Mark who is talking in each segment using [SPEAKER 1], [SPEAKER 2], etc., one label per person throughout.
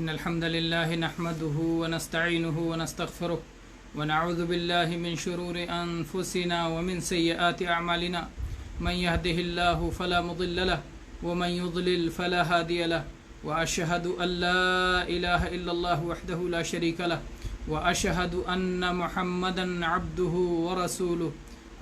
[SPEAKER 1] إن الحمد لله نحمده ونستعينه ونستغفره ونعوذ بالله من شرور أنفسنا ومن سيئات أعمالنا من يهده الله فلا مضل له ومن يضلل فلا هادي له وأشهد أن لا إله إلا الله وحده لا شريك له وأشهد أن محمدا عبده ورسوله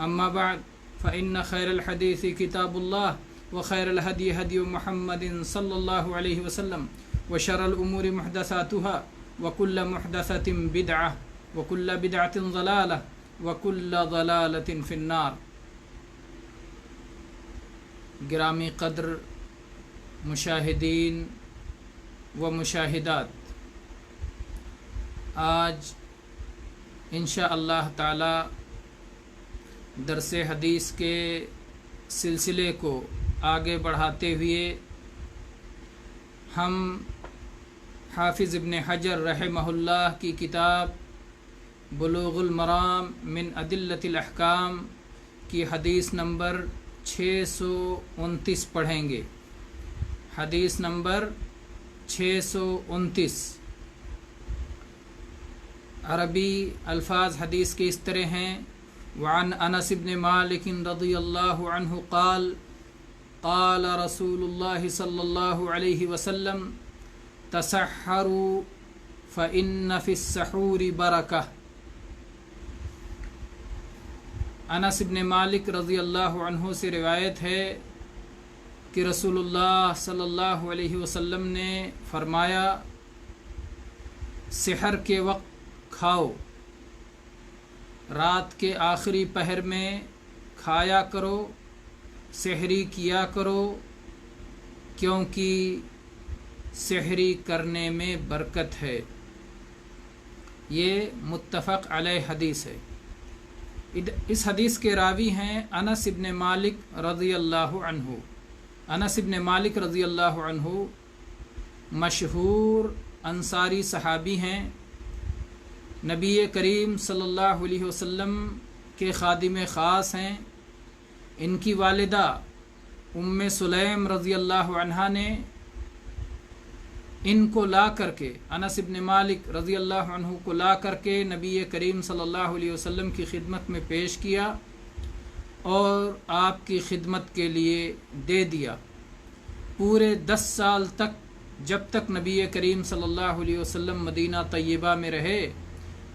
[SPEAKER 1] أما بعد فإن خير الحديث كتاب الله وخير الهدي هدي محمد صلى الله عليه وسلم وشر الأمور محدثاتها وكل محدثة بدعة وكل بدعة ضلالة وكل ضلالة في النار. گرامی قدر مشاہدین و مشاہدات، آج انشاء اللہ تعالی درس حدیث کے سلسلے کو آگے بڑھاتے ہوئے ہم حافظ ابن حجر رحمہ اللہ کی کتاب بلوغ المرام من ادلۃ الاحکام کی حدیث نمبر 629 پڑھیں گے. حدیث نمبر 629. عربی الفاظ حدیث کے اس طرح ہیں: وعن انس بن مالک رضی اللہ عنہ قال قال رسول اللہ صلی اللہ علیہ وسلم تسحروا فإن في السحور برکہ. انس بن مالک رضی اللہ عنہ سے روایت ہے کہ رسول اللہ صلی اللہ علیہ وسلم نے فرمایا، سحر کے وقت کھاؤ، رات کے آخری پہر میں کھایا کرو، سحری کیا کرو، کیونکہ سحری کرنے میں برکت ہے. یہ متفق علیہ حدیث ہے. اس حدیث کے راوی ہیں انس ابن مالک رضی اللہ عنہ. انس ابن مالک رضی اللہ عنہ مشہور انصاری صحابی ہیں، نبی کریم صلی اللہ علیہ وسلم کے خادم خاص ہیں. ان کی والدہ ام سلیم رضی اللہ عنہا نے ان کو لا کر کے، انس ابن مالک رضی اللہ عنہ کو لا کر کے نبی کریم صلی اللہ علیہ وسلم کی خدمت میں پیش کیا اور آپ کی خدمت کے لیے دے دیا. پورے 10 سال تک، جب تک نبی کریم صلی اللہ علیہ وسلم مدینہ طیبہ میں رہے،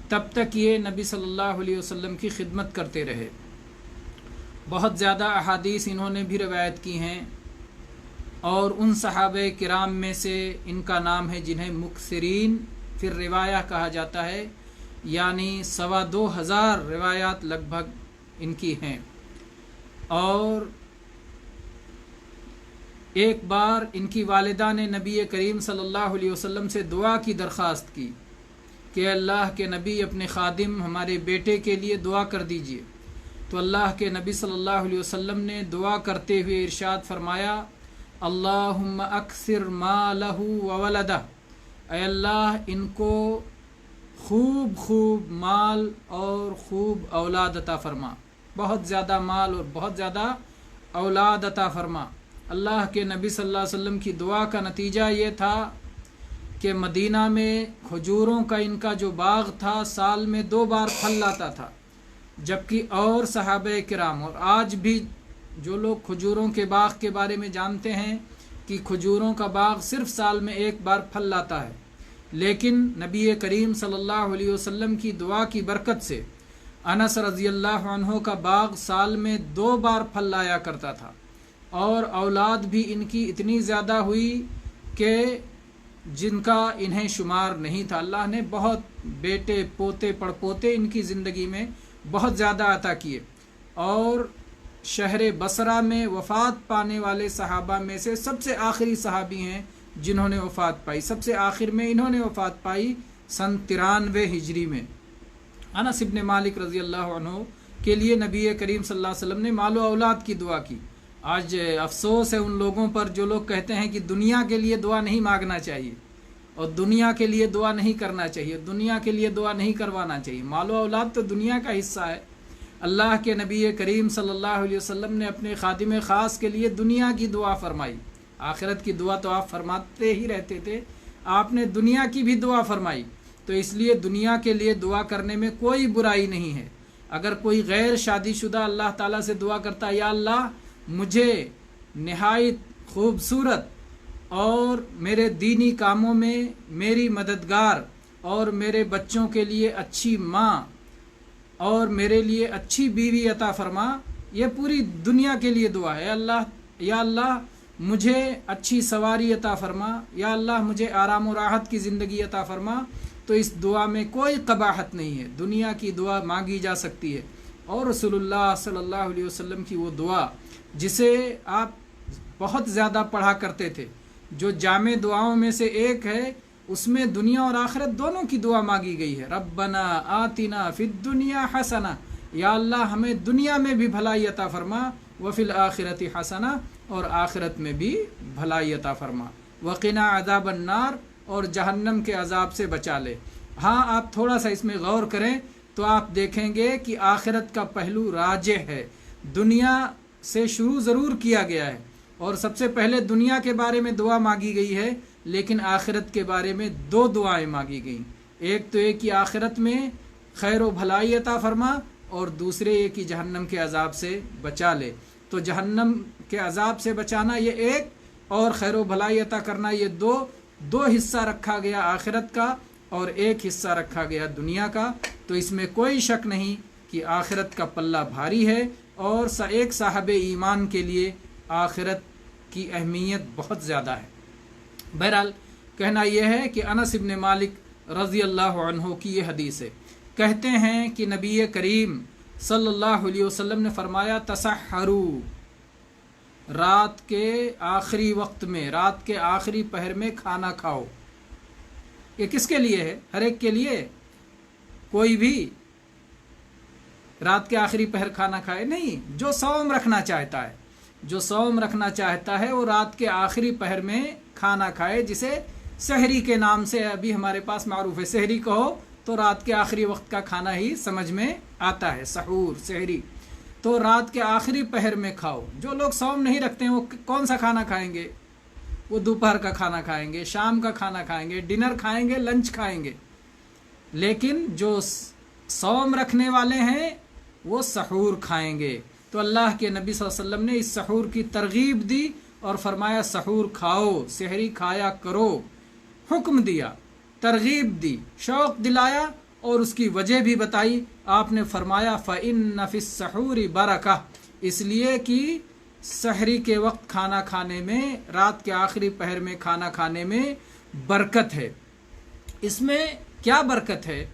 [SPEAKER 1] تب تک یہ نبی صلی اللہ علیہ وسلم کی خدمت کرتے رہے. بہت زیادہ احادیث انہوں نے بھی روایت کی ہیں، اور ان صحابہ کرام میں سے ان کا نام ہے جنہیں مکثرین فی الروایہ کہا جاتا ہے، یعنی 2,2500 روایات لگ بھگ ان کی ہیں. اور ایک بار ان کی والدہ نے نبی کریم صلی اللہ علیہ وسلم سے دعا کی درخواست کی کہ اللہ کے نبی، اپنے خادم ہمارے بیٹے کے لیے دعا کر دیجئے. تو اللہ کے نبی صلی اللہ علیہ وسلم نے دعا کرتے ہوئے ارشاد فرمایا، اللہم اکثر مالہ وولدہ، اے اللہ ان کو خوب مال اور خوب اولاد عطا فرما، بہت زیادہ مال اور بہت زیادہ اولاد عطا فرما. اللہ کے نبی صلی اللہ علیہ وسلم کی دعا کا نتیجہ یہ تھا کہ مدینہ میں کھجوروں کا ان کا جو باغ تھا سال میں 2 بار پھل لاتا تھا، جبکہ اور صحابہ کرام اور آج بھی جو لوگ کھجوروں کے باغ کے بارے میں جانتے ہیں کہ کھجوروں کا باغ صرف سال میں 1 بار پھل لاتا ہے، لیکن نبی کریم صلی اللہ علیہ وسلم کی دعا کی برکت سے انس رضی اللہ عنہ کا باغ سال میں 2 بار پھل لایا کرتا تھا، اور اولاد بھی ان کی اتنی زیادہ ہوئی کہ جن کا انہیں شمار نہیں تھا. اللہ نے بہت بیٹے، پوتے، پڑپوتے ان کی زندگی میں بہت زیادہ عطا کیے. اور شہر بصرہ میں وفات پانے والے صحابہ میں سے سب سے آخری صحابی ہیں جنہوں نے وفات پائی. سب سے آخر میں انہوں نے وفات پائی سن 93 ہجری میں. انس ابن مالک رضی اللہ عنہ کے لیے نبی کریم صلی اللہ علیہ وسلم نے مال و اولاد کی دعا کی. آج افسوس ہے ان لوگوں پر جو لوگ کہتے ہیں کہ دنیا کے لیے دعا نہیں مانگنا چاہیے اور دنیا کے لیے دعا نہیں کرنا چاہیے، دنیا کے لیے دعا نہیں کروانا چاہیے. مال و اولاد تو دنیا کا حصہ ہے. اللہ کے نبی کریم صلی اللہ علیہ وسلم نے اپنے خادم خاص کے لیے دنیا کی دعا فرمائی. آخرت کی دعا تو آپ فرماتے ہی رہتے تھے، آپ نے دنیا کی بھی دعا فرمائی، تو اس لیے دنیا کے لیے دعا کرنے میں کوئی برائی نہیں ہے۔ اگر کوئی غیر شادی شدہ اللہ تعالیٰ سے دعا کرتا ہے، یا اللہ مجھے نہایت خوبصورت اور میرے دینی کاموں میں میری مددگار اور میرے بچوں کے لیے اچھی ماں اور میرے لیے اچھی بیوی عطا فرما، یہ پوری دنیا کے لیے دعا ہے۔ یا اللہ مجھے اچھی سواری عطا فرما، یا اللہ مجھے آرام و راحت کی زندگی عطا فرما، تو اس دعا میں کوئی قباحت نہیں ہے، دنیا کی دعا مانگی جا سکتی ہے۔ اور رسول اللہ صلی اللہ علیہ وسلم کی وہ دعا جسے آپ بہت زیادہ پڑھا کرتے تھے، جو جامع دعاؤں میں سے ایک ہے، اس میں دنیا اور آخرت دونوں کی دعا مانگی گئی ہے۔ ربنا آتنا فی الدنیا حسنہ، یا اللہ ہمیں دنیا میں بھی بھلائی عطا فرما، وفی الآخرۃ حسنہ، اور آخرت میں بھی بھلائی عطا فرما، وقنا عذاب النار، اور جہنم کے عذاب سے بچا لے۔ ہاں آپ تھوڑا سا اس میں غور کریں تو آپ دیکھیں گے کہ آخرت کا پہلو راجح ہے، دنیا سے شروع ضرور کیا گیا ہے، اور سب سے پہلے دنیا کے بارے میں دعا مانگی گئی ہے، لیکن آخرت کے بارے میں دو دعائیں مانگی گئیں۔ ایک تو یہ کہ آخرت میں خیر و بھلائی عطا فرما، اور دوسرے یہ کہ جہنم کے عذاب سے بچا لے۔ تو جہنم کے عذاب سے بچانا یہ ایک، اور خیر و بھلائی عطا کرنا یہ دو حصہ رکھا گیا آخرت کا، اور ایک حصہ رکھا گیا دنیا کا۔ تو اس میں کوئی شک نہیں کہ آخرت کا پلہ بھاری ہے، اور ایک صاحب ایمان کے لیے آخرت کی اہمیت بہت زیادہ ہے۔ بہرحال کہنا یہ ہے کہ انس بن مالک رضی اللہ عنہ کی یہ حدیث ہے، کہتے ہیں کہ نبی کریم صلی اللہ علیہ وسلم نے فرمایا تسحروا، رات کے آخری وقت میں، رات کے آخری پہر میں کھانا کھاؤ۔ یہ کس کے لیے ہے؟ ہر ایک کے لیے؟ کوئی بھی رات کے آخری پہر کھانا کھائے نہیں، جو صوم رکھنا چاہتا ہے، جو صوم رکھنا چاہتا ہے وہ رات کے آخری پہر میں کھانا کھائے، جسے سحری کے نام سے ابھی ہمارے پاس معروف ہے۔ سحری کہو تو رات کے آخری وقت کا کھانا ہی سمجھ میں آتا ہے، سحور، سحری۔ تو رات کے آخری پہر میں کھاؤ۔ جو لوگ صوم نہیں رکھتے ہیں وہ کون سا کھانا کھائیں گے؟ وہ دوپہر کا کھانا کھائیں گے، شام کا کھانا کھائیں گے، ڈنر کھائیں گے، لنچ کھائیں گے۔ لیکن جو صوم رکھنے والے ہیں وہ سحور کھائیں گے۔ تو اللہ کے نبی صلی اللہ علیہ وسلم نے اس سحور کی ترغیب دی اور فرمایا سحور کھاؤ، سحری کھایا کرو، حکم دیا، ترغیب دی، شوق دلایا، اور اس کی وجہ بھی بتائی۔ آپ نے فرمایا فَإِنَّ فِي السَّحُورِ بَرَكَةٌ، اس لیے کہ سحری کے وقت کھانا کھانے میں، رات کے آخری پہر میں کھانا کھانے میں برکت ہے۔ اس میں کیا برکت ہے؟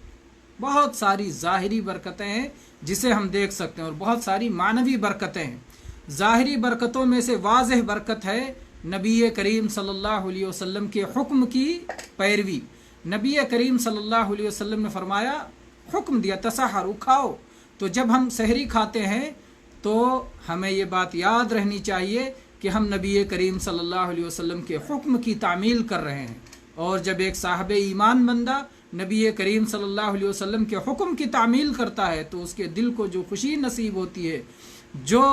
[SPEAKER 1] بہت ساری ظاہری برکتیں ہیں جسے ہم دیکھ سکتے ہیں، اور بہت ساری معنوی برکتیں ہیں۔ ظاہری برکتوں میں سے واضح برکت ہے نبی کریم صلی اللہ علیہ وسلم کے حکم کی پیروی۔ نبی کریم صلی اللہ علیہ وسلم نے فرمایا، حکم دیا تسحروا، کھاؤ۔ تو جب ہم سحری کھاتے ہیں تو ہمیں یہ بات یاد رہنی چاہیے کہ ہم نبی کریم صلی اللہ علیہ وسلم کے حکم کی تعمیل کر رہے ہیں۔ اور جب ایک صاحب ایمان بندہ نبی کریم صلی اللہ علیہ وسلم کے حکم کی تعمیل کرتا ہے تو اس کے دل کو جو خوشی نصیب ہوتی ہے، جو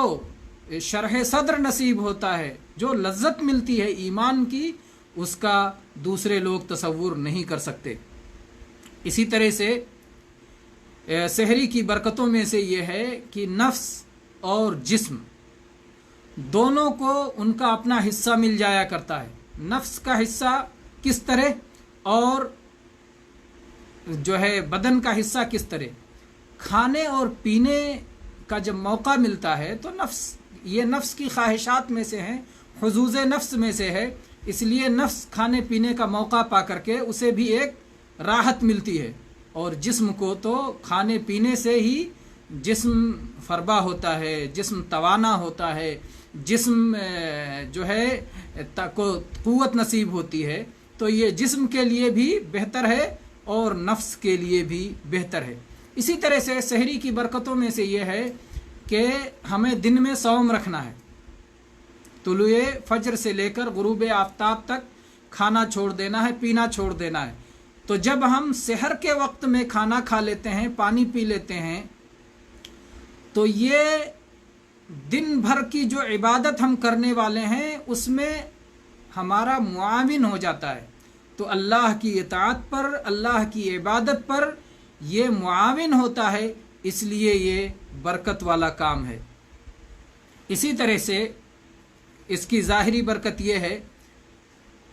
[SPEAKER 1] شرح صدر نصیب ہوتا ہے، جو لذت ملتی ہے ایمان کی، اس کا دوسرے لوگ تصور نہیں کر سکتے۔ اسی طرح سے سحری کی برکتوں میں سے یہ ہے کہ نفس اور جسم دونوں کو ان کا اپنا حصہ مل جایا کرتا ہے۔ نفس کا حصہ کس طرح، اور جو ہے بدن کا حصہ کس طرح؟ کھانے اور پینے کا جب موقع ملتا ہے تو یہ نفس کی خواہشات میں سے ہیں، حظوظ نفس میں سے ہے، اس لیے نفس کھانے پینے کا موقع پا کر کے اسے بھی ایک راحت ملتی ہے، اور جسم کو تو کھانے پینے سے ہی جسم فربا ہوتا ہے، جسم توانا ہوتا ہے، جسم جو ہے کو قوت نصیب ہوتی ہے۔ تو یہ جسم کے لیے بھی بہتر ہے اور نفس کے لیے بھی بہتر ہے۔ اسی طرح سے سحری کی برکتوں میں سے یہ ہے کہ ہمیں دن میں صوم رکھنا ہے، طلوع فجر سے لے کر غروب آفتاب تک کھانا چھوڑ دینا ہے، پینا چھوڑ دینا ہے۔ تو جب ہم سحر کے وقت میں کھانا کھا لیتے ہیں، پانی پی لیتے ہیں، تو یہ دن بھر کی جو عبادت ہم کرنے والے ہیں اس میں ہمارا معاون ہو جاتا ہے، تو اللہ کی اطاعت پر، اللہ کی عبادت پر یہ معاون ہوتا ہے، اس لیے یہ برکت والا کام ہے۔ اسی طرح سے اس کی ظاہری برکت یہ ہے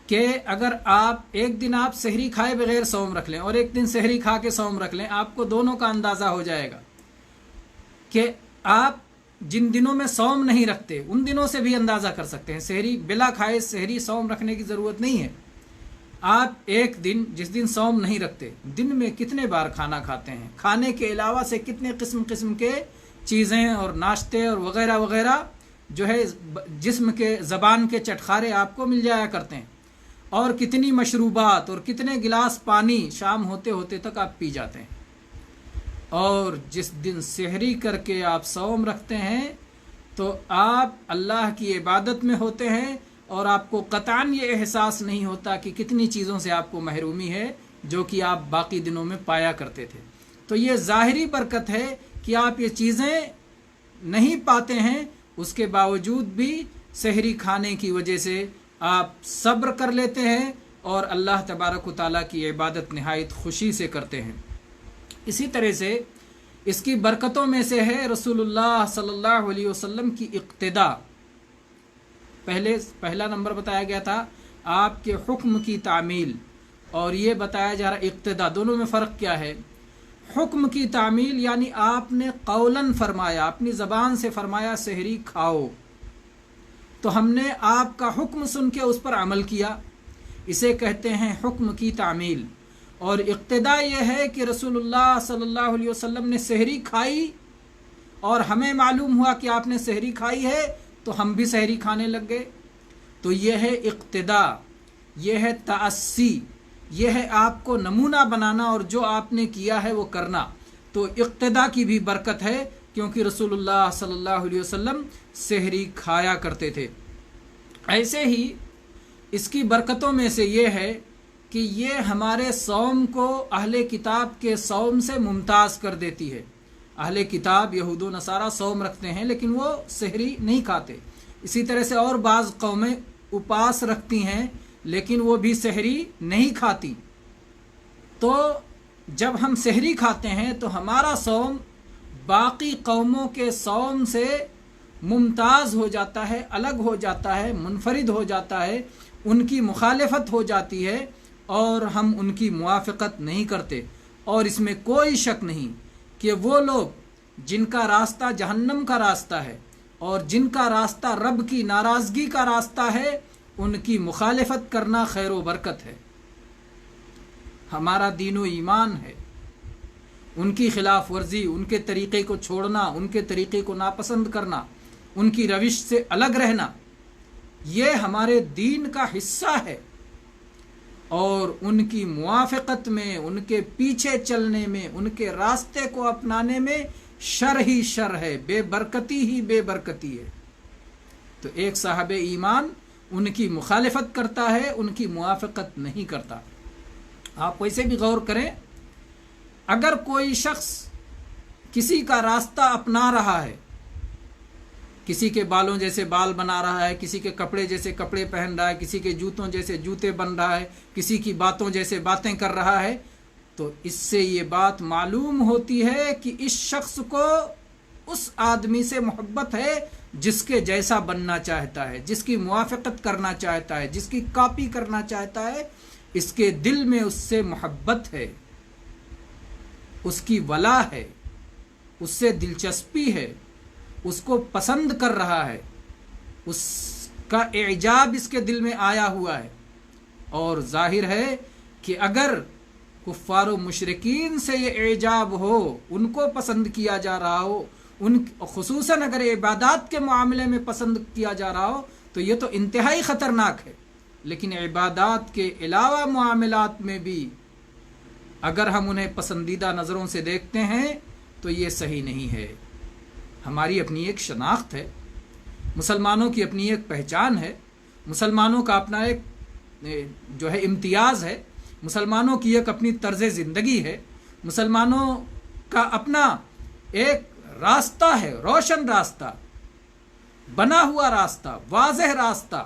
[SPEAKER 1] کہ اگر آپ ایک دن آپ سحری کھائے بغیر صوم رکھ لیں اور ایک دن سحری کھا کے صوم رکھ لیں، آپ کو دونوں کا اندازہ ہو جائے گا کہ آپ جن دنوں میں صوم نہیں رکھتے ان دنوں سے بھی اندازہ کر سکتے ہیں۔ سحری بلا کھائے سحری صوم رکھنے کی ضرورت نہیں ہے۔ آپ ایک دن جس دن صوم نہیں رکھتے، دن میں کتنے بار کھانا کھاتے ہیں، کھانے کے علاوہ سے کتنے قسم قسم کے چیزیں اور ناشتے اور وغیرہ وغیرہ جو ہے جسم کے زبان کے چٹخارے آپ کو مل جایا کرتے ہیں، اور کتنی مشروبات اور کتنے گلاس پانی شام ہوتے ہوتے تک آپ پی جاتے ہیں۔ اور جس دن سحری کر کے آپ صوم رکھتے ہیں تو آپ اللہ کی عبادت میں ہوتے ہیں، اور آپ کو قطعاً یہ احساس نہیں ہوتا کہ کتنی چیزوں سے آپ کو محرومی ہے جو کہ آپ باقی دنوں میں پایا کرتے تھے۔ تو یہ ظاہری برکت ہے کہ آپ یہ چیزیں نہیں پاتے ہیں، اس کے باوجود بھی سحری کھانے کی وجہ سے آپ صبر کر لیتے ہیں اور اللہ تبارک و تعالیٰ کی عبادت نہایت خوشی سے کرتے ہیں۔ اسی طرح سے اس کی برکتوں میں سے ہے رسول اللہ صلی اللہ علیہ وسلم کی اقتداء۔ پہلا نمبر بتایا گیا تھا آپ کے حکم کی تعمیل، اور یہ بتایا جا رہا اقتداء، دونوں میں فرق کیا ہے؟ حکم کی تعمیل یعنی آپ نے قولاً فرمایا، اپنی زبان سے فرمایا سحری کھاؤ، تو ہم نے آپ کا حکم سن کے اس پر عمل کیا، اسے کہتے ہیں حکم کی تعمیل۔ اور اقتداء یہ ہے کہ رسول اللہ صلی اللہ علیہ وسلم نے سحری کھائی اور ہمیں معلوم ہوا کہ آپ نے سحری کھائی ہے تو ہم بھی سحری کھانے لگ گئے، تو یہ ہے اقتداء، یہ ہے تأسی، یہ ہے آپ کو نمونہ بنانا اور جو آپ نے کیا ہے وہ کرنا۔ تو اقتداء کی بھی برکت ہے کیونکہ رسول اللہ صلی اللہ علیہ وسلم سحری کھایا کرتے تھے۔ ایسے ہی اس کی برکتوں میں سے یہ ہے کہ یہ ہمارے صوم کو اہل کتاب کے صوم سے ممتاز کر دیتی ہے۔ اہل کتاب یہود و نصارہ صوم رکھتے ہیں لیکن وہ سحری نہیں کھاتے، اسی طرح سے اور بعض قومیں اپاس رکھتی ہیں لیکن وہ بھی سحری نہیں کھاتی۔ تو جب ہم سحری کھاتے ہیں تو ہمارا صوم باقی قوموں کے صوم سے ممتاز ہو جاتا ہے، الگ ہو جاتا ہے، منفرد ہو جاتا ہے، ان کی مخالفت ہو جاتی ہے اور ہم ان کی موافقت نہیں کرتے۔ اور اس میں کوئی شک نہیں کہ وہ لوگ جن کا راستہ جہنم کا راستہ ہے اور جن کا راستہ رب کی ناراضگی کا راستہ ہے، ان کی مخالفت کرنا خیر و برکت ہے۔ ہمارا دین و ایمان ہے، ان کی خلاف ورزی، ان کے طریقے کو چھوڑنا، ان کے طریقے کو ناپسند کرنا، ان کی روش سے الگ رہنا، یہ ہمارے دین کا حصہ ہے، اور ان کی موافقت میں، ان کے پیچھے چلنے میں، ان کے راستے کو اپنانے میں شر ہی شر ہے، بے برکتی ہی بے برکتی ہے۔ تو ایک صاحب ایمان ان کی مخالفت کرتا ہے، ان کی موافقت نہیں کرتا۔ آپ ویسے بھی غور کریں، اگر کوئی شخص کسی کا راستہ اپنا رہا ہے، کسی کے بالوں جیسے بال بنا رہا ہے، کسی کے کپڑے جیسے کپڑے پہن رہا ہے، کسی کے جوتوں جیسے جوتے بن رہا ہے، کسی کی باتوں جیسے باتیں کر رہا ہے، تو اس سے یہ بات معلوم ہوتی ہے کہ اس شخص کو اس آدمی سے محبت ہے جس کے جیسا بننا چاہتا ہے، جس کی موافقت کرنا چاہتا ہے، جس کی کاپی کرنا چاہتا ہے، اس کے دل میں اس سے محبت ہے، اس کی ولا ہے، اس سے دلچسپی ہے، اس کو پسند کر رہا ہے، اس کا اعجاب اس کے دل میں آیا ہوا ہے۔ اور ظاہر ہے کہ اگر کفار و مشرکین سے یہ اعجاب ہو، ان کو پسند کیا جا رہا ہو، خصوصاً اگر عبادات کے معاملے میں پسند کیا جا رہا ہو، تو یہ تو انتہائی خطرناک ہے۔ لیکن عبادات کے علاوہ معاملات میں بھی اگر ہم انہیں پسندیدہ نظروں سے دیکھتے ہیں تو یہ صحیح نہیں ہے۔ ہماری اپنی ایک شناخت ہے، مسلمانوں کی اپنی ایک پہچان ہے، مسلمانوں کا اپنا ایک جو ہے امتیاز ہے، مسلمانوں کی ایک اپنی طرز زندگی ہے، مسلمانوں کا اپنا ایک راستہ ہے، روشن راستہ، بنا ہوا راستہ، واضح راستہ۔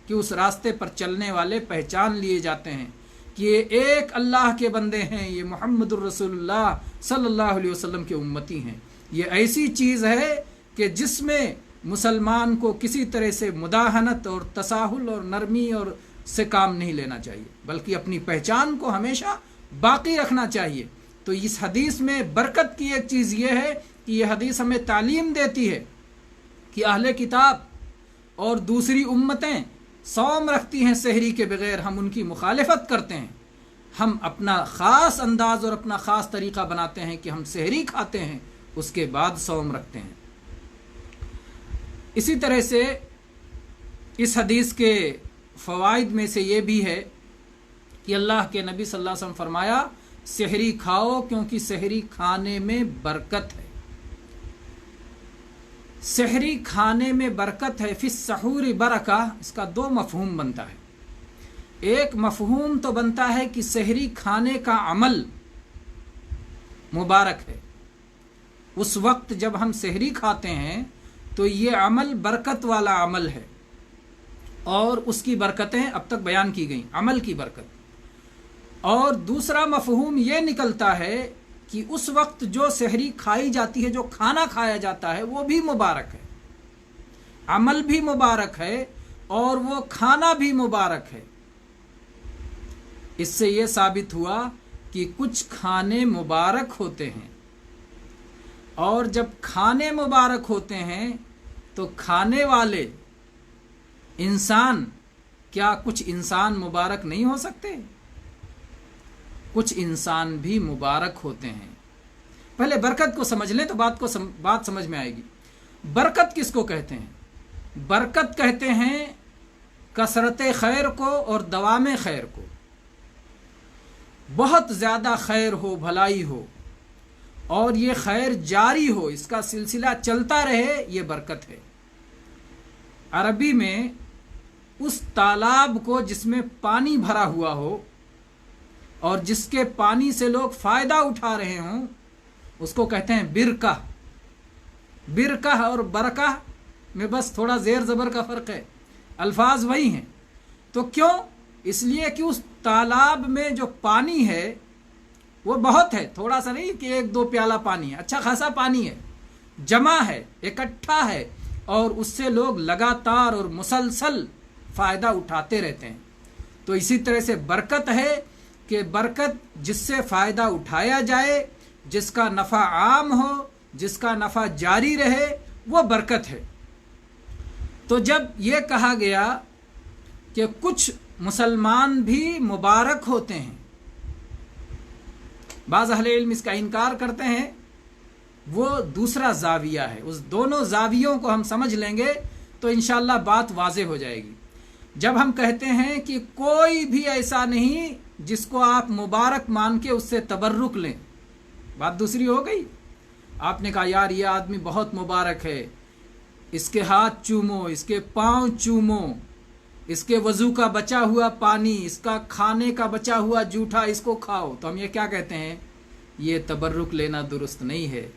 [SPEAKER 1] کہ اس راستے پر چلنے والے پہچان لیے جاتے ہیں کہ یہ ایک اللہ کے بندے ہیں، یہ محمد الرسول اللہ صلی اللہ علیہ وسلم کے امتی ہیں۔ یہ ایسی چیز ہے کہ جس میں مسلمان کو کسی طرح سے مداہنت اور تساہل اور نرمی اور سے کام نہیں لینا چاہیے، بلکہ اپنی پہچان کو ہمیشہ باقی رکھنا چاہیے۔ تو اس حدیث میں برکت کی ایک چیز یہ ہے کہ یہ حدیث ہمیں تعلیم دیتی ہے کہ اہل کتاب اور دوسری امتیں صوم رکھتی ہیں سحری کے بغیر، ہم ان کی مخالفت کرتے ہیں، ہم اپنا خاص انداز اور اپنا خاص طریقہ بناتے ہیں کہ ہم سحری کھاتے ہیں اس کے بعد صوم رکھتے ہیں۔ اسی طرح سے اس حدیث کے فوائد میں سے یہ بھی ہے کہ اللہ کے نبی صلی اللہ علیہ وسلم فرمایا سحری کھاؤ کیونکہ سحری کھانے میں برکت ہے۔ سحری کھانے میں برکت ہے، فی السحور برکہ، اس کا دو مفہوم بنتا ہے۔ ایک مفہوم تو بنتا ہے کہ سحری کھانے کا عمل مبارک ہے، اس وقت جب ہم سحری کھاتے ہیں تو یہ عمل برکت والا عمل ہے، اور اس کی برکتیں اب تک بیان کی گئیں، عمل کی برکت۔ اور دوسرا مفہوم یہ نکلتا ہے کہ اس وقت جو سحری کھائی جاتی ہے، جو کھانا کھایا جاتا ہے، وہ بھی مبارک ہے، عمل بھی مبارک ہے اور وہ کھانا بھی مبارک ہے۔ اس سے یہ ثابت ہوا کہ کچھ کھانے مبارک ہوتے ہیں، اور جب کھانے مبارک ہوتے ہیں تو کھانے والے انسان، کیا کچھ انسان مبارک نہیں ہو سکتے؟ کچھ انسان بھی مبارک ہوتے ہیں۔ پہلے برکت کو سمجھ لیں تو بات سمجھ میں آئے گی۔ برکت کس کو کہتے ہیں؟ برکت کہتے ہیں کثرت خیر کو اور دوام خیر کو۔ بہت زیادہ خیر ہو، بھلائی ہو، اور یہ خیر جاری ہو، اس کا سلسلہ چلتا رہے، یہ برکت ہے۔ عربی میں اس تالاب کو جس میں پانی بھرا ہوا ہو اور جس کے پانی سے لوگ فائدہ اٹھا رہے ہوں، اس کو کہتے ہیں برکہ۔ برکہ اور برکہ میں بس تھوڑا زیر زبر کا فرق ہے، الفاظ وہی ہیں۔ تو کیوں؟ اس لیے کہ اس تالاب میں جو پانی ہے وہ بہت ہے، تھوڑا سا نہیں کہ ایک دو پیالہ پانی ہے، اچھا خاصا پانی ہے، جمع ہے، اکٹھا ہے، اور اس سے لوگ لگاتار اور مسلسل فائدہ اٹھاتے رہتے ہیں۔ تو اسی طرح سے برکت ہے کہ برکت جس سے فائدہ اٹھایا جائے، جس کا نفع عام ہو، جس کا نفع جاری رہے، وہ برکت ہے۔ تو جب یہ کہا گیا کہ کچھ مسلمان بھی مبارک ہوتے ہیں، بعض اہل علم اس کا انکار کرتے ہیں، وہ دوسرا زاویہ ہے۔ اس دونوں زاویوں کو ہم سمجھ لیں گے تو انشاءاللہ بات واضح ہو جائے گی۔ جب ہم کہتے ہیں کہ کوئی بھی ایسا نہیں جس کو آپ مبارک مان کے اس سے تبرک لیں، بات دوسری ہو گئی۔ آپ نے کہا یار یہ آدمی بہت مبارک ہے، اس کے ہاتھ چومو، اس کے پاؤں چومو، اس کے وضو کا بچا ہوا پانی، اس کا کھانے کا بچا ہوا جوٹھا، اس کو کھاؤ، تو ہم یہ کیا کہتے ہیں؟ یہ تبرک لینا درست نہیں ہے،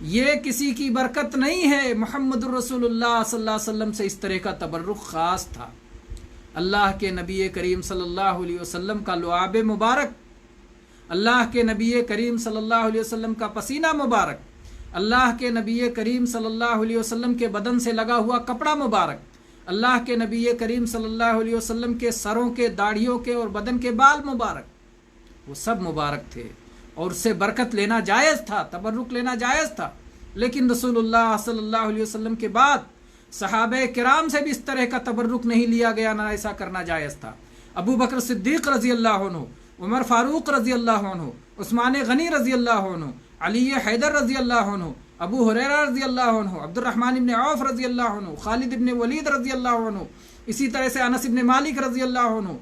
[SPEAKER 1] یہ کسی کی برکت نہیں ہے۔ محمد الرسول اللہ صلی اللہ علیہ وسلم سے اس طرح کا تبرک خاص تھا۔ اللہ کے نبی کریم صلی اللہ علیہ وسلم کا لعاب مبارک، اللہ کے نبی کریم صلی اللہ علیہ وسلم کا پسینہ مبارک، اللہ کے نبی کریم صلی اللہ علیہ وسلم کے بدن سے لگا ہوا کپڑا مبارک، اللہ کے نبی کریم صلی اللہ علیہ وسلم کے سروں کے، داڑھیوں کے اور بدن کے بال مبارک، وہ سب مبارک تھے اور اس سے برکت لینا جائز تھا، تبرک لینا جائز تھا۔ لیکن رسول اللہ صلی اللہ علیہ وسلم کے بعد صحابہ کرام سے بھی اس طرح کا تبرک نہیں لیا گیا، نہ ایسا کرنا جائز تھا۔ ابو بکر صدیق رضی اللہ عنہ، عمر فاروق رضی اللہ عنہ، عثمان غنی رضی اللہ عنہ، علی حیدر رضی اللہ عنہ، ابو ہریرہ رضی اللہ عنہ، عبد الرحمن بن عوف رضی اللہ عنہ، خالد بن ولید رضی اللہ عنہ، اسی طرح سے انس بن مالک رضی اللہ عنہ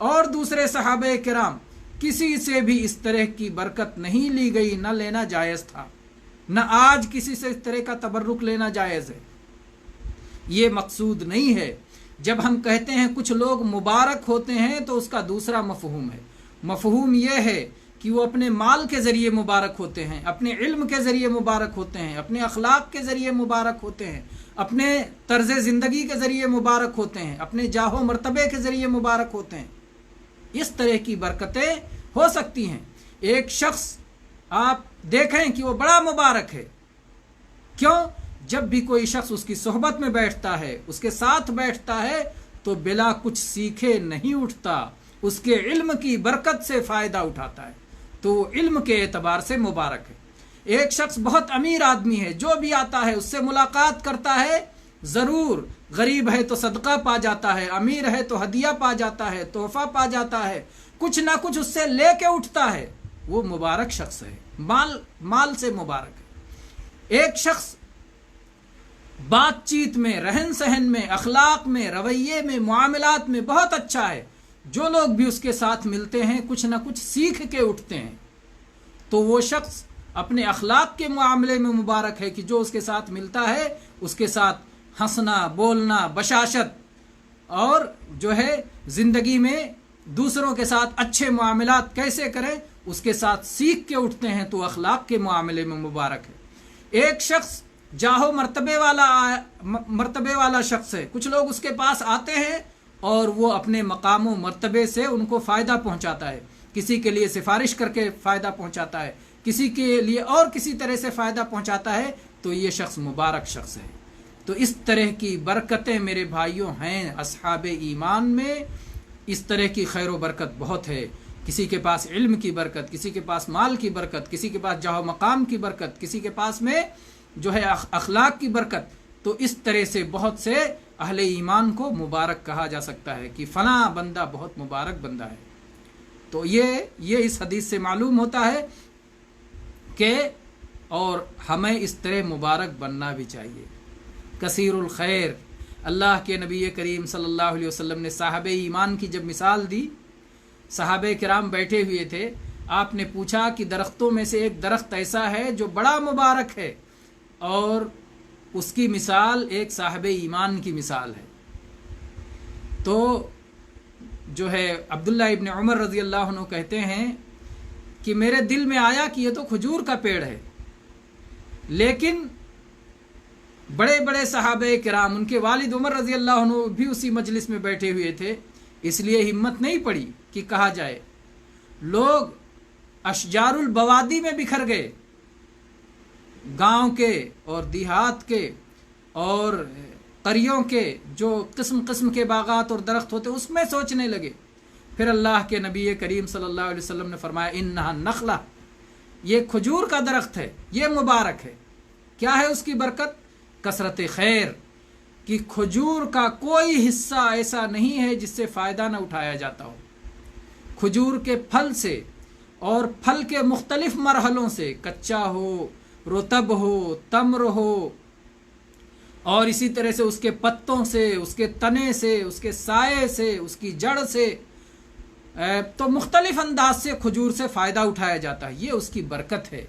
[SPEAKER 1] اور دوسرے صحابہ کرام، کسی سے بھی اس طرح کی برکت نہیں لی گئی، نہ لینا جائز تھا، نہ آج کسی سے اس طرح کا تبرک لینا جائز ہے۔ یہ مقصود نہیں ہے۔ جب ہم کہتے ہیں کچھ لوگ مبارک ہوتے ہیں تو اس کا دوسرا مفہوم ہے۔ مفہوم یہ ہے کہ وہ اپنے مال کے ذریعے مبارک ہوتے ہیں، اپنے علم کے ذریعے مبارک ہوتے ہیں، اپنے اخلاق کے ذریعے مبارک ہوتے ہیں، اپنے طرز زندگی کے ذریعے مبارک ہوتے ہیں، اپنے جاہ و مرتبے کے ذریعے مبارک ہوتے ہیں۔ اس طرح کی برکتیں ہو سکتی ہیں۔ ایک شخص آپ دیکھیں کہ وہ بڑا مبارک ہے، کیوں؟ جب بھی کوئی شخص اس کی صحبت میں بیٹھتا ہے، اس کے ساتھ بیٹھتا ہے، تو بلا کچھ سیکھے نہیں اٹھتا، اس کے علم کی برکت سے فائدہ اٹھاتا ہے، تو وہ علم کے اعتبار سے مبارک ہے۔ ایک شخص بہت امیر آدمی ہے، جو بھی آتا ہے اس سے ملاقات کرتا ہے، ضرور غریب ہے تو صدقہ پا جاتا ہے، امیر ہے تو ہدیہ پا جاتا ہے، تحفہ پا جاتا ہے، کچھ نہ کچھ اس سے لے کے اٹھتا ہے، وہ مبارک شخص ہے، مال سے مبارک ہے۔ ایک شخص بات چیت میں، رہن سہن میں، اخلاق میں، رویے میں، معاملات میں بہت اچھا ہے، جو لوگ بھی اس کے ساتھ ملتے ہیں کچھ نہ کچھ سیکھ کے اٹھتے ہیں، تو وہ شخص اپنے اخلاق کے معاملے میں مبارک ہے کہ جو اس کے ساتھ ملتا ہے اس کے ساتھ ہنسنا، بولنا، بشاشت، اور جو ہے زندگی میں دوسروں کے ساتھ اچھے معاملات کیسے کریں اس کے ساتھ سیکھ کے اٹھتے ہیں، تو اخلاق کے معاملے میں مبارک ہے۔ ایک شخص جاہو مرتبے والا شخص ہے، کچھ لوگ اس کے پاس آتے ہیں اور وہ اپنے مقام و مرتبے سے ان کو فائدہ پہنچاتا ہے، کسی کے لیے سفارش کر کے فائدہ پہنچاتا ہے، کسی کے لیے اور کسی طرح سے فائدہ پہنچاتا ہے، تو یہ شخص مبارک شخص ہے۔ تو اس طرح کی برکتیں میرے بھائیوں ہیں اصحاب ایمان میں، اس طرح کی خیر و برکت بہت ہے۔ کسی کے پاس علم کی برکت، کسی کے پاس مال کی برکت، کسی کے پاس جاہ و مقام کی برکت، کسی کے پاس میں جو ہے اخلاق کی برکت، تو اس طرح سے بہت سے اہل ایمان کو مبارک کہا جا سکتا ہے کہ فلاں بندہ بہت مبارک بندہ ہے۔ تو یہ اس حدیث سے معلوم ہوتا ہے کہ اور ہمیں اس طرح مبارک بننا بھی چاہیے۔ کثیر الخیر، اللہ کے نبی کریم صلی اللہ علیہ وسلم نے صاحب ایمان کی جب مثال دی، صحابہ کرام بیٹھے ہوئے تھے، آپ نے پوچھا کہ درختوں میں سے ایک درخت ایسا ہے جو بڑا مبارک ہے، اور اس کی مثال ایک صاحب ایمان کی مثال ہے۔ تو جو ہے عبداللہ ابن عمر رضی اللہ عنہ کہتے ہیں کہ میرے دل میں آیا کہ یہ تو کھجور کا پیڑ ہے، لیکن بڑے بڑے صحابہ کرام، ان کے والد عمر رضی اللہ عنہ بھی اسی مجلس میں بیٹھے ہوئے تھے، اس لیے ہمت نہیں پڑی کہ کہا جائے۔ لوگ اشجار البوادی میں بکھر گئے، گاؤں کے اور دیہات کے اور قریوں کے جو قسم قسم کے باغات اور درخت ہوتے اس میں سوچنے لگے۔ پھر اللہ کے نبی کریم صلی اللہ علیہ وسلم نے فرمایا انہا نخلہ، یہ کھجور کا درخت ہے، یہ مبارک ہے۔ کیا ہے اس کی برکت؟ کثرت خیر، کہ کھجور کا کوئی حصہ ایسا نہیں ہے جس سے فائدہ نہ اٹھایا جاتا ہو۔ کھجور کے پھل سے اور پھل کے مختلف مرحلوں سے، کچا ہو، رطب ہو، تمر ہو، اور اسی طرح سے اس کے پتوں سے، اس کے تنے سے، اس کے سائے سے، اس کی جڑ سے، تو مختلف انداز سے کھجور سے فائدہ اٹھایا جاتا ہے، یہ اس کی برکت ہے۔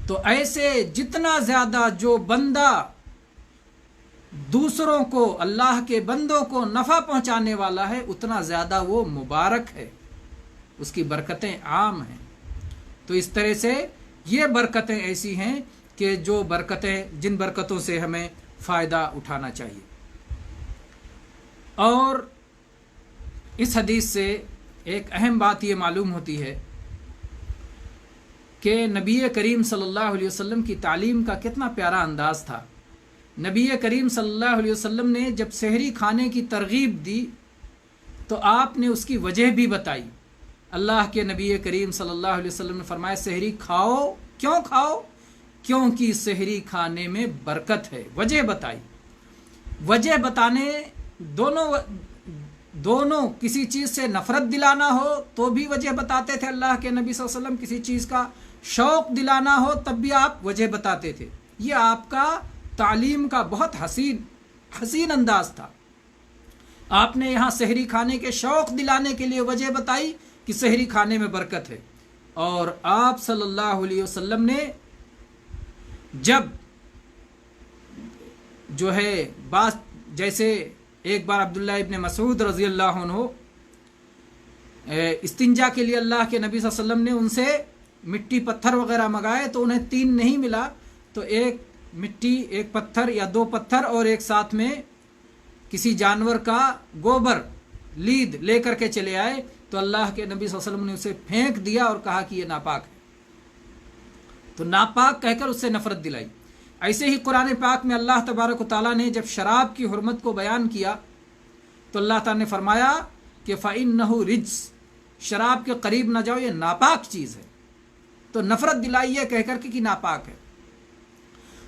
[SPEAKER 1] تو ایسے جتنا زیادہ جو بندہ دوسروں کو، اللہ کے بندوں کو نفع پہنچانے والا ہے، اتنا زیادہ وہ مبارک ہے، اس کی برکتیں عام ہیں۔ تو اس طرح سے یہ برکتیں ایسی ہیں کہ جو برکتیں، جن برکتوں سے ہمیں فائدہ اٹھانا چاہیے۔ اور اس حدیث سے ایک اہم بات یہ معلوم ہوتی ہے کہ نبی کریم صلی اللہ علیہ وسلم کی تعلیم کا کتنا پیارا انداز تھا۔ نبی کریم صلی اللہ علیہ وسلم نے جب سحری کھانے کی ترغیب دی تو آپ نے اس کی وجہ بھی بتائی۔ اللہ کے نبی کریم صلی اللہ علیہ وسلم نے فرمایا سحری کھاؤ، کیوں کھاؤ؟ کیونکہ سحری کھانے میں برکت ہے۔ وجہ بتائی۔ وجہ بتانے دونوں کسی چیز سے نفرت دلانا ہو تو بھی وجہ بتاتے تھے اللہ کے نبی صلی اللہ علیہ وسلم، کسی چیز کا شوق دلانا ہو تب بھی آپ وجہ بتاتے تھے۔ یہ آپ کا تعلیم کا بہت حسین انداز تھا۔ آپ نے یہاں سحری کھانے کے شوق دلانے کے لیے وجہ بتائی کہ سحری کھانے میں برکت ہے، اور آپ صلی اللہ علیہ وسلم نے جب جو ہے بات، جیسے ایک بار عبداللہ ابن مسعود رضی اللہ عنہ استنجا کے لیے اللہ کے نبی صلی اللہ علیہ وسلم نے ان سے مٹی پتھر وغیرہ منگائے تو انہیں 3 نہیں ملا، تو ایک مٹی، ایک پتھر یا 2 پتھر اور ایک ساتھ میں کسی جانور کا گوبر لید لے کر کے چلے آئے، تو اللہ کے نبی صلی اللہ علیہ وسلم نے اسے پھینک دیا اور کہا کہ یہ ناپاک ہے، تو ناپاک کہہ کر اس سے نفرت دلائی۔ ایسے ہی قرآن پاک میں اللہ تبارک و تعالیٰ نے جب شراب کی حرمت کو بیان کیا تو اللہ تعالیٰ نے فرمایا کہ فَإِنَّهُ رِجْسٌ، شراب کے قریب نہ جاؤ، یہ ناپاک چیز ہے، تو نفرت دلائی ہے کہہ کر کے کہ ناپاک ہے۔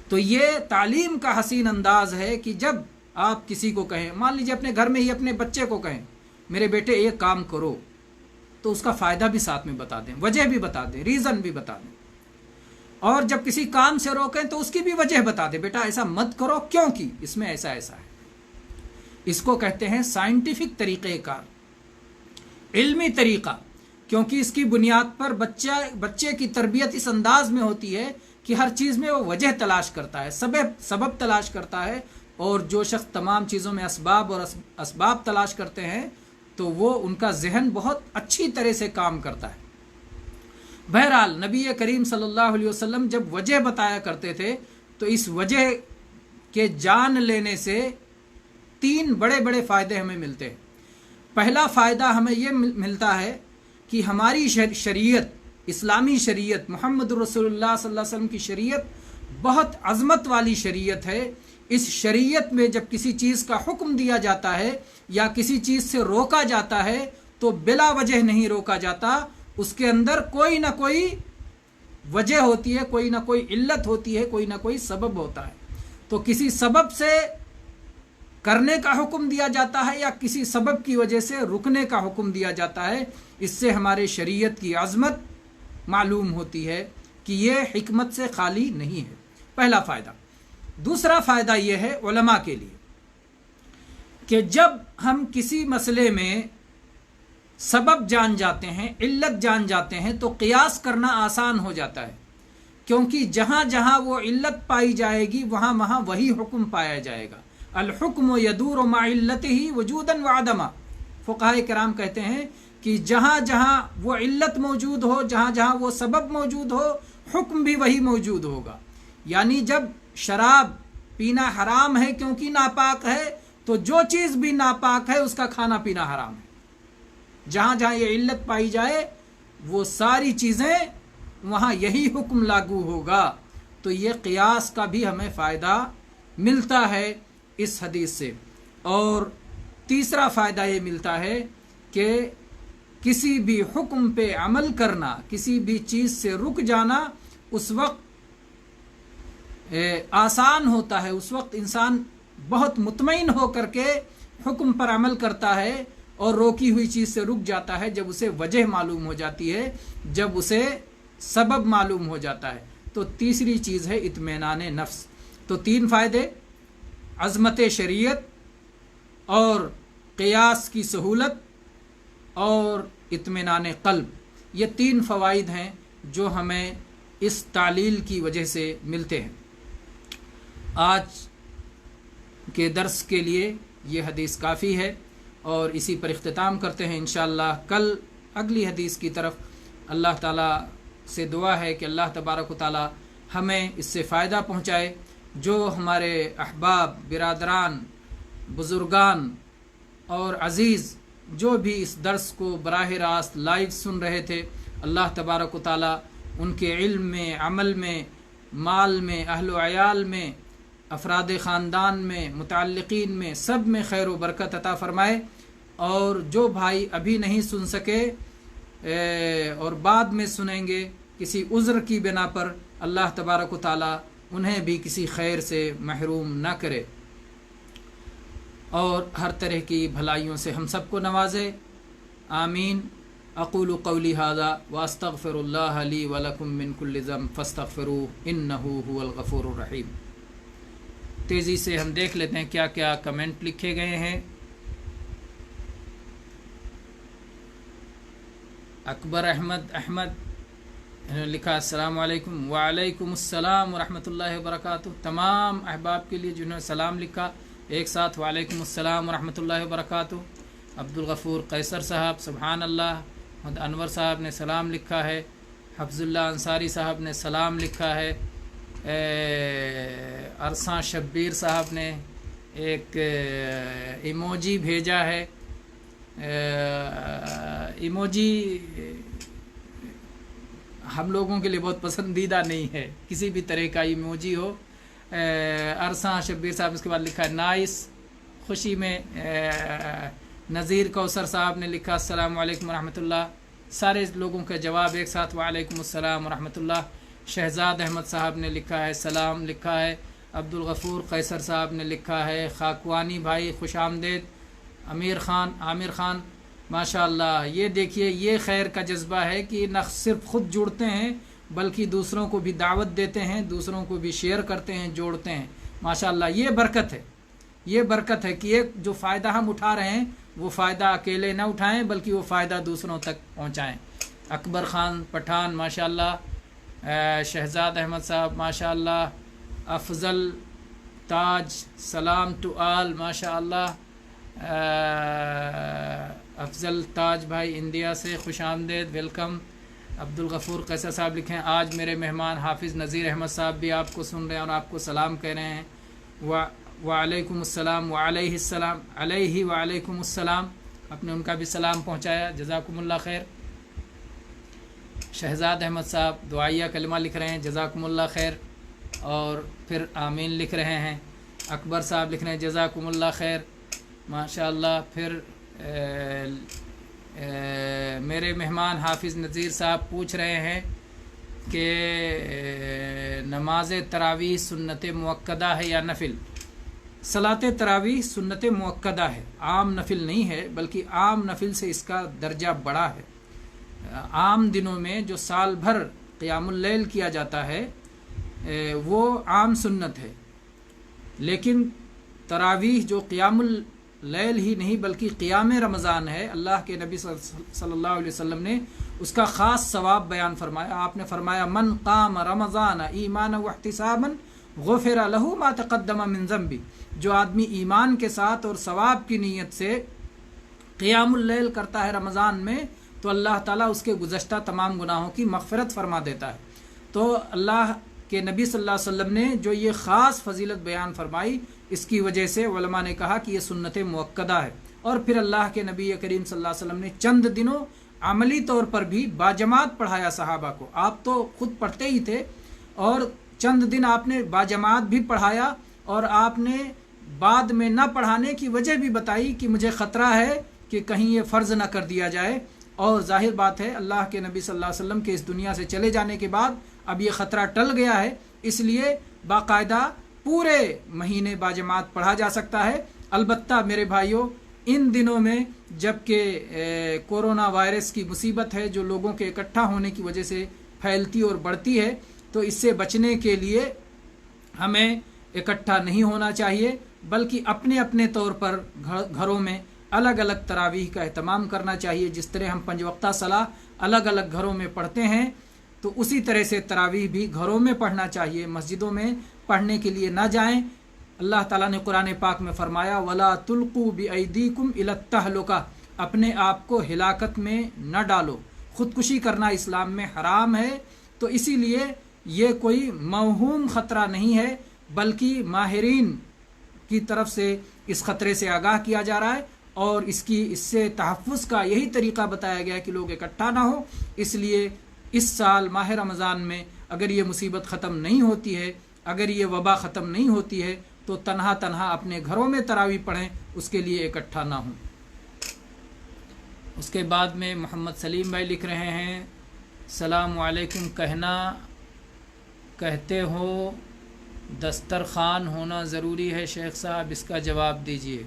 [SPEAKER 1] تو یہ تعلیم کا حسین انداز ہے کہ جب آپ کسی کو کہیں، مان لیجیے اپنے گھر میں ہی اپنے بچے کو کہیں میرے بیٹے یہ کام کرو، تو اس کا فائدہ بھی ساتھ میں بتا دیں، وجہ بھی بتا دیں، ریزن بھی بتا دیں، اور جب کسی کام سے روکیں تو اس کی بھی وجہ بتا دیں، بیٹا ایسا مت کرو، کیوں کی اس میں ایسا ایسا ہے۔ اس کو کہتے ہیں سائنٹیفک طریقہ کار، علمی طریقہ، کیونکہ اس کی بنیاد پر بچے کی تربیت اس انداز میں ہوتی ہے کہ ہر چیز میں وہ وجہ تلاش کرتا ہے، سبب تلاش کرتا ہے، اور جو شخص تمام چیزوں میں اسباب تلاش کرتے ہیں تو وہ ان کا ذہن بہت اچھی طرح سے کام کرتا ہے۔ بہرحال نبی کریم صلی اللہ علیہ وسلم جب وجہ بتایا کرتے تھے تو اس وجہ کے جان لینے سے 3 بڑے بڑے فائدے ہمیں ملتے ہیں۔ پہلا فائدہ ہمیں یہ ملتا ہے کہ ہماری شریعت، اسلامی شریعت، محمد رسول اللہ صلی اللہ علیہ وسلم کی شریعت بہت عظمت والی شریعت ہے۔ اس شریعت میں جب کسی چیز کا حکم دیا جاتا ہے یا کسی چیز سے روکا جاتا ہے تو بلا وجہ نہیں روکا جاتا، اس کے اندر کوئی نہ کوئی وجہ ہوتی ہے، کوئی نہ کوئی علت ہوتی ہے، کوئی نہ کوئی سبب ہوتا ہے۔ تو کسی سبب سے کرنے کا حکم دیا جاتا ہے یا کسی سبب کی وجہ سے رکنے کا حکم دیا جاتا ہے، اس سے ہمارے شریعت کی عظمت معلوم ہوتی ہے کہ یہ حکمت سے خالی نہیں ہے۔ پہلا فائدہ۔ دوسرا فائدہ یہ ہے علماء کے لیے کہ جب ہم کسی مسئلے میں سبب جان جاتے ہیں، علت جان جاتے ہیں، تو قیاس کرنا آسان ہو جاتا ہے، کیونکہ جہاں جہاں وہ علت پائی جائے گی وہاں وہاں وہی حکم پایا جائے گا۔ الحکم یدور مع علتہ وجودا وعدما، فقہاء کرام کہتے ہیں کہ جہاں جہاں وہ علت موجود ہو، جہاں جہاں وہ سبب موجود ہو، حکم بھی وہی موجود ہوگا۔ یعنی جب شراب پینا حرام ہے کیونکہ ناپاک ہے، تو جو چیز بھی ناپاک ہے اس کا کھانا پینا حرام ہے۔ جہاں جہاں یہ علت پائی جائے وہ ساری چیزیں وہاں یہی حکم لاگو ہوگا۔ تو یہ قیاس کا بھی ہمیں فائدہ ملتا ہے اس حدیث سے۔ اور تیسرا فائدہ یہ ملتا ہے کہ کسی بھی حکم پہ عمل کرنا، کسی بھی چیز سے رک جانا اس وقت آسان ہوتا ہے، اس وقت انسان بہت مطمئن ہو کر کے حکم پر عمل کرتا ہے اور روکی ہوئی چیز سے رک جاتا ہے جب اسے وجہ معلوم ہو جاتی ہے، جب اسے سبب معلوم ہو جاتا ہے۔ تو تیسری چیز ہے اطمینان نفس۔ تو 3 فائدے، عظمت شریعت اور قیاس کی سہولت اور اطمینان قلب، یہ 3 فوائد ہیں جو ہمیں اس تعلیل کی وجہ سے ملتے ہیں۔ آج کے درس کے لیے یہ حدیث کافی ہے اور اسی پر اختتام کرتے ہیں انشاءاللہ۔ کل اگلی حدیث کی طرف اللہ تعالیٰ سے دعا ہے کہ اللہ تبارک و تعالیٰ ہمیں اس سے فائدہ پہنچائے۔ جو ہمارے احباب، برادران، بزرگان اور عزیز جو بھی اس درس کو براہ راست لائیو سن رہے تھے، اللہ تبارک و تعالیٰ ان کے علم میں، عمل میں، مال میں، اہل و عیال میں، افراد خاندان میں، متعلقین میں، سب میں خیر و برکت عطا فرمائے۔ اور جو بھائی ابھی نہیں سن سکے اور بعد میں سنیں گے کسی عذر کی بنا پر، اللہ تبارک و تعالیٰ انہیں بھی کسی خیر سے محروم نہ کرے اور ہر طرح کی بھلائیوں سے ہم سب کو نوازے، آمین۔ اقول قولی ھذا واستغفر اللہ لی ولکم من کل ذنب فاستغفروہ انہ ھو الغفور الرحیم۔ تیزی سے ہم دیکھ لیتے ہیں کیا کیا کمنٹ لکھے گئے ہیں۔ اکبر احمد لکھا السلام علیکم۔ وعلیکم السلام ورحمۃ اللہ وبرکاتہ۔ تمام احباب کے لیے جنہوں نے سلام لکھا ایک ساتھ وعلیکم السلام ورحمۃ اللہ وبرکاتہ۔ عبدالغفور قیصر صاحب سبحان اللہ. محمد انور صاحب نے سلام لکھا ہے. حفظ اللہ انصاری صاحب نے سلام لکھا ہے. ارساں شبیر صاحب نے ایک ایموجی بھیجا ہے. ایموجی ہم لوگوں کے لیے بہت پسندیدہ نہیں ہے، کسی بھی طرح کا ایموجی ہو. ارساں شبیر صاحب اس کے بعد لکھا ہے نائس. خوشی میں نذیر کوثر صاحب نے لکھا السلام علیکم ورحمۃ اللہ. سارے لوگوں کا جواب ایک ساتھ وعلیکم السلام ورحمۃ اللہ. شہزاد احمد صاحب نے لکھا ہے سلام لکھا ہے. عبدالغفور قیصر صاحب نے لکھا ہے خاکوانی بھائی خوش آمدید. عامر خان ماشاء اللہ. یہ دیکھیے یہ خیر کا جذبہ ہے کہ نہ صرف خود جڑتے ہیں بلکہ دوسروں کو بھی دعوت دیتے ہیں، دوسروں کو بھی شیئر کرتے ہیں، جوڑتے ہیں. ماشاء اللہ یہ برکت ہے. یہ برکت ہے کہ ایک جو فائدہ ہم اٹھا رہے ہیں وہ فائدہ اکیلے نہ اٹھائیں بلکہ وہ فائدہ دوسروں تک پہنچائیں. اکبر خان پٹھان ماشاء اللہ. شہزاد احمد صاحب ماشاء اللہ. افضل تاج سلام ٹو آل ماشاء اللہ. افضل تاج بھائی انڈیا سے خوش آمدید ویلکم. عبدالغفور قیصر صاحب لکھیں آج میرے مہمان حافظ نذیر احمد صاحب بھی آپ کو سن رہے ہیں اور آپ کو سلام کہہ رہے ہیں. وعلیکم السلام وعلیہ السلام علیہ وعلیکم السلام. آپ نے ان کا بھی سلام پہنچایا جزاکم اللہ خیر. شہزاد احمد صاحب دعائیہ کلمہ لکھ رہے ہیں جزاکم اللہ خیر اور پھر آمین لکھ رہے ہیں. اکبر صاحب لکھ رہے ہیں جزاکم اللہ خیر ماشاء اللہ. پھر میرے مہمان حافظ نذیر صاحب پوچھ رہے ہیں کہ نماز تراویح سنت مؤکدہ ہے یا نفل. صلاۃ تراویح سنت مؤکدہ ہے، عام نفل نہیں ہے بلکہ عام نفل سے اس کا درجہ بڑا ہے. عام دنوں میں جو سال بھر قیام اللیل کیا جاتا ہے وہ عام سنت ہے، لیکن تراویح جو قیام اللیل ہی نہیں بلکہ قیام رمضان ہے، اللہ کے نبی صلی اللہ علیہ وسلم نے اس کا خاص ثواب بیان فرمایا. آپ نے فرمایا من قام رمضان ایمانا واحتسابا غفر له ما تقدم من ذنبی. جو آدمی ایمان کے ساتھ اور ثواب کی نیت سے قیام اللیل کرتا ہے رمضان میں تو اللہ تعالیٰ اس کے گزشتہ تمام گناہوں کی مغفرت فرما دیتا ہے. تو اللہ کے نبی صلی اللہ علیہ وسلم نے جو یہ خاص فضیلت بیان فرمائی اس کی وجہ سے علماء نے کہا کہ یہ سنت مؤکدہ ہے. اور پھر اللہ کے نبی کریم صلی اللہ علیہ وسلم نے چند دنوں عملی طور پر بھی باجماعت پڑھایا صحابہ کو. آپ تو خود پڑھتے ہی تھے اور چند دن آپ نے باجماعت بھی پڑھایا اور آپ نے بعد میں نہ پڑھانے کی وجہ بھی بتائی کہ مجھے خطرہ ہے کہ کہیں یہ فرض نہ کر دیا جائے. اور ظاہر بات ہے اللہ کے نبی صلی اللہ علیہ وسلم کے اس دنیا سے چلے جانے کے بعد اب یہ خطرہ ٹل گیا ہے، اس لیے باقاعدہ پورے مہینے باجماعت پڑھا جا سکتا ہے. البتہ میرے بھائیوں ان دنوں میں جب کہ کورونا وائرس کی مصیبت ہے جو لوگوں کے اکٹھا ہونے کی وجہ سے پھیلتی اور بڑھتی ہے، تو اس سے بچنے کے لیے ہمیں اکٹھا نہیں ہونا چاہیے بلکہ اپنے اپنے طور پر گھروں میں الگ الگ تراویح کا اہتمام کرنا چاہیے. جس طرح ہم 5 وقتہ صلاح الگ الگ گھروں میں پڑھتے ہیں تو اسی طرح سے تراویح بھی گھروں میں پڑھنا چاہیے، مسجدوں میں پڑھنے کے لیے نہ جائیں. اللہ تعالیٰ نے قرآن پاک میں فرمایا وَلَا تُلْقُوا بِأَيْدِيكُمْ إِلَى التَّهْلُكَةِ. اپنے آپ کو ہلاکت میں نہ ڈالو. خودکشی کرنا اسلام میں حرام ہے. تو اسی لیے یہ کوئی موہوم خطرہ نہیں ہے بلکہ ماہرین کی طرف سے اس خطرے سے آگاہ کیا جا رہا ہے اور اس سے تحفظ کا یہی طریقہ بتایا گیا کہ لوگ اکٹھا نہ ہو. اس لیے اس سال ماہ رمضان میں اگر یہ مصیبت ختم نہیں ہوتی ہے، اگر یہ وبا ختم نہیں ہوتی ہے تو تنہا اپنے گھروں میں تراویح پڑھیں، اس کے لیے اکٹھا نہ ہوں. اس کے بعد میں محمد سلیم بھائی لکھ رہے ہیں السلام علیکم. کہتے ہو دسترخوان ہونا ضروری ہے شیخ صاحب، اس کا جواب دیجیے.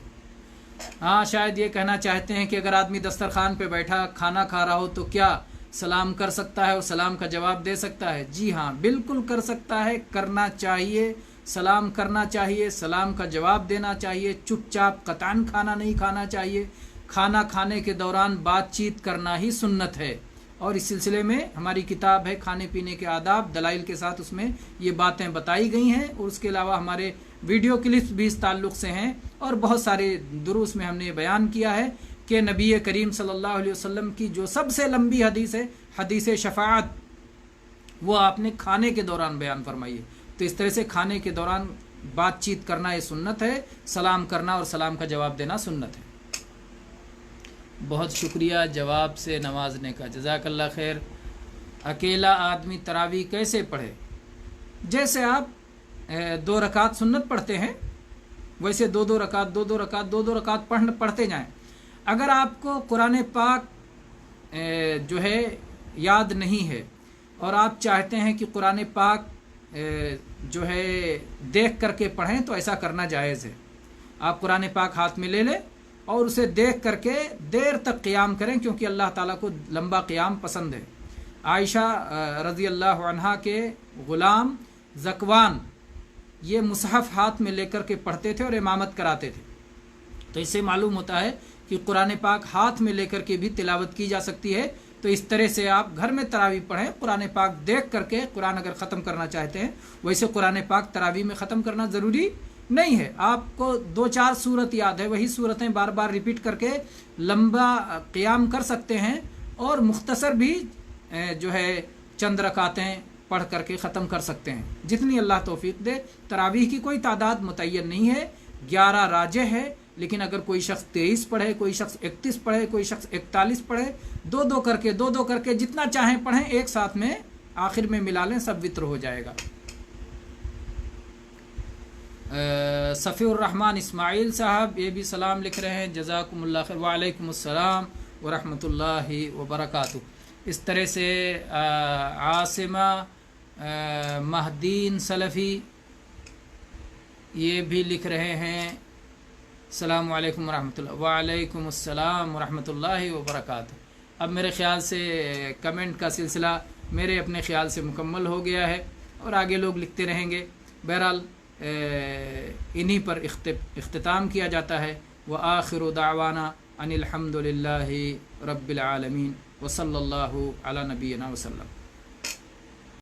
[SPEAKER 1] ہاں شاید یہ کہنا چاہتے ہیں کہ اگر آدمی دسترخوان پہ بیٹھا کھانا کھا رہا ہو تو کیا سلام کر سکتا ہے اور سلام کا جواب دے سکتا ہے؟ جی ہاں بالکل کر سکتا ہے، کرنا چاہیے. سلام کرنا چاہیے، سلام کا جواب دینا چاہیے. چپ چاپ قطعاً کھانا نہیں کھانا چاہیے. کھانا کھانے کے دوران بات چیت کرنا ہی سنت ہے. اور اس سلسلے میں ہماری کتاب ہے کھانے پینے کے آداب دلائل کے ساتھ، اس میں یہ باتیں بتائی گئی ہیں. اور اس کے علاوہ ہمارے ویڈیو کلپس بھی اس تعلق سے ہیں اور بہت سارے دروس میں ہم نے یہ بیان کیا ہے کہ نبی کریم صلی اللہ علیہ وسلم کی جو سب سے لمبی حدیث ہے حدیث شفاعت، وہ آپ نے کھانے کے دوران بیان فرمائی ہے۔ تو اس طرح سے کھانے کے دوران بات چیت کرنا یہ سنت ہے، سلام کرنا اور سلام کا جواب دینا سنت ہے۔ بہت شکریہ جواب سے نوازنے کا، جزاک اللہ خیر۔ اکیلا آدمی تراویح کیسے پڑھے؟ جیسے آپ 2 رکعت سنت پڑھتے ہیں ویسے 2 رکعت پڑھتے جائیں۔ اگر آپ کو قرآن پاک جو ہے یاد نہیں ہے اور آپ چاہتے ہیں کہ قرآن پاک جو ہے دیکھ کر کے پڑھیں تو ایسا کرنا جائز ہے۔ آپ قرآن پاک ہاتھ میں لے لیں اور اسے دیکھ کر کے دیر تک قیام کریں، کیونکہ اللہ تعالیٰ کو لمبا قیام پسند ہے۔ عائشہ رضی اللہ عنہا کے غلام زکوان یہ مصحف ہاتھ میں لے کر کے پڑھتے تھے اور امامت کراتے تھے۔ تو اس سے معلوم ہوتا ہے کہ قرآن پاک ہاتھ میں لے کر کے بھی تلاوت کی جا سکتی ہے۔ تو اس طرح سے آپ گھر میں تراویح پڑھیں، قرآن پاک دیکھ کر کے قرآن اگر ختم کرنا چاہتے ہیں، ویسے قرآن پاک تراویح میں ختم کرنا ضروری نہیں ہے۔ آپ کو 2-4 سورت یاد ہے، وہی سورتیں بار بار ریپیٹ کر کے لمبا قیام کر سکتے ہیں، اور مختصر بھی جو ہے چند رکعتیں پڑھ کر کے ختم کر سکتے ہیں، جتنی اللہ توفیق دے۔ تراویح کی کوئی تعداد متعین نہیں ہے، 11 راجح ہے، لیکن اگر کوئی شخص 23 پڑھے، کوئی شخص 31 پڑھے، کوئی شخص 41 پڑھے، 2 کر کے جتنا چاہیں پڑھیں، ایک ساتھ میں آخر میں ملا لیں، سب وتر ہو جائے گا۔ صفی الرحمن اسماعیل صاحب یہ بھی سلام لکھ رہے ہیں، جزاکم اللہ خیر۔ وعلیکم السلام ورحمۃ اللہ وبرکاتہ۔ اس طرح سے عاصمہ مہدین سلفی یہ بھی لکھ رہے ہیں، السلام علیکم ورحمۃ اللہ۔ وعلیکم السلام ورحمۃ اللہ وبرکاتہ۔ اب میرے خیال سے کمنٹ کا سلسلہ میرے اپنے خیال سے مکمل ہو گیا ہے، اور آگے لوگ لکھتے رہیں گے۔ بہرحال انہی پر اختتام کیا جاتا ہے۔ وآخر دعوانا ان الحمد للہ رب العالمین، وصلی اللہ علی نبینا وسلم۔